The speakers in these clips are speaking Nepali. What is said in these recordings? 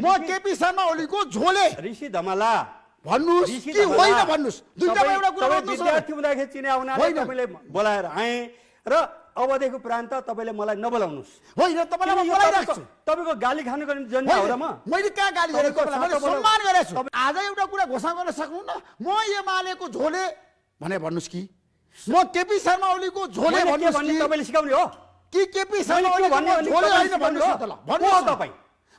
म केपी शर्मा ओलीको झोले ऋषि धमला भन्नुस् कि होइन भन्नुस् दुईटामा एउटा कुरा भन्नुस् विद्यार्थी हुँदाखेरि चिने हुनाले होइन। तपाईले बोलाएर आए र अबदेखि उपरान्त तपाईले मलाई नबोलाउनुस् होइन तपाईलाई म बोलाइराख्छु तपाईको गाली खानुको निम्ति जन्म हो र म मैले कहाँ गाली गरेको तपाईँको मैले साथमा सम्मान गरेछु आज एउटा कुरा घोषणा गर्न सक्नुहुन्न म एमालेको झोले भने भन्नुस् कि म केपी शर्मा ओलीको झोले मैले के भन्नुस् भन्ने कि तपाईले सिकाउने हो कि केपी शर्मा मैले के ओलीको भन्ने झोले होइन तपाईले भन्नुस् न त ल भन्नुस् हो तपाईँ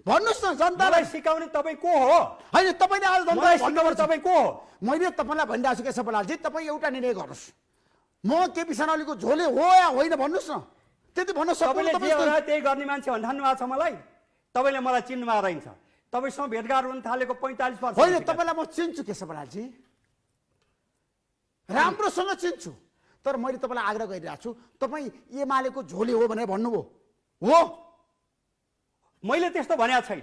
भन्नुस् न जनतालाई मलाई सिकाउने तपाईँ को हो होइन तपाईले आज मलाई जनतालाई सिकाउने भन्नुपर्छ तपाईँ को हो मैले तपाईँलाई भनिरहेको छु केशव बरालजी तपाईँ एउटा निर्णय गर्नुहोस् म केपी शर्मा ओलीको झोले हो या होइन भन्नुहोस् न त्यति भन्न तपाईँले सक्नुहुन्छ जे होला त्यही गर्ने मान्छे भन्ठान्नु भएको छ मलाई तपाईँले मलाई चिन्नु रहेछ तपाईँसँग भेटघाट हुन थालेको 45 वर्ष होइन तपाईँलाई म चिन्छु केशव बरालजी राम्रोसँग चिन्छु तर मैले तपाईँलाई आग्रह गरिरहेको छु तपाईँ एमालेको झोले हो भनेर भन्नुभयो हो मैले त्यस्तो भनेको छैन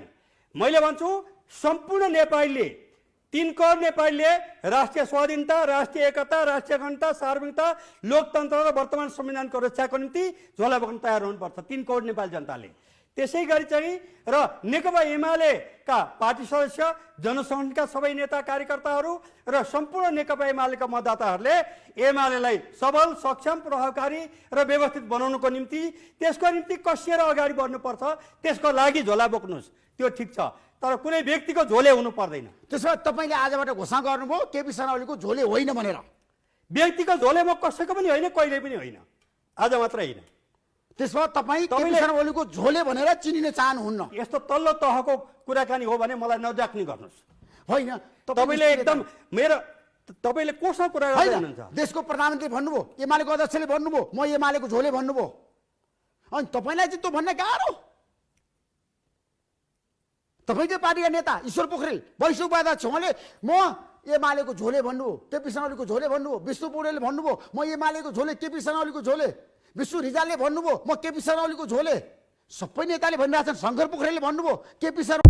मैले भन्छु सम्पूर्ण नेपालीले 3 करोड नेपालीले राष्ट्रिय स्वाधीनता राष्ट्रिय एकता राष्ट्रिय अखण्डता सार्वभौमिकता लोकतन्त्र र वर्तमान संविधानको रक्षाको निम्ति झोला बोक्न तयार हुनुपर्छ 3 करोड नेपाली जनताले त्यसै गरी चाहिँ र नेकपा एमालेका पार्टी सदस्य जनसङ्घका सबै नेता कार्यकर्ताहरू र सम्पूर्ण नेकपा एमालेका मतदाताहरूले एमालेलाई सबल सक्षम प्रभावकारी र व्यवस्थित बनाउनको निम्ति त्यसको निम्ति कसिएर अगाडि बढ्नुपर्छ त्यसको लागि झोला बोक्नुहोस् त्यो ठिक छ तर कुनै व्यक्तिको झोले हुनु पर्दैन त्यसो भए तपाईँले आजबाट घोषणा गर्नुभयो केपी शर्मा ओलीको झोले होइन भनेर व्यक्तिको झोले म कसैको पनि होइन कहिले पनि होइन आज मात्र होइन त्यसो भए तपाईँ केपी शर्मा ओलीको झोले भनेर चिनिन चाहनुहुन्न यस्तो तल्लो तहको कुराकानी हो भने मलाई नजाक्ने गर्नुहोस् होइन तपाईले एकदम मेरो तपाईले कोसँग कुरा गर्दै हुनुहुन्छ देशको प्रधानमन्त्री भन्नुभयो एमालेको अध्यक्षले भन्नुभयो म एमालेको झोले भन्नुभयो अनि तपाईँलाई चाहिँ त्यो भन्न गाह्रो तपाईँकै पार्टीका नेता ईश्वर पोखरेल वैष्णव उपाध्याय उहाँले म एमालेको झोले भन्नुभयो केपी शर्मा ओलीको झोले भन्नुभयो विष्णु पौडेलले भन्नुभयो म एमालेको झोले केपी शर्मा ओलीको झोले विष्णु रिजालले भन्नुभयो म केपी शर्मा ओलीको झोले सबै नेताले भनिरहेछन् शङ्कर पोखरेलले भन्नुभयो केपी शर्मा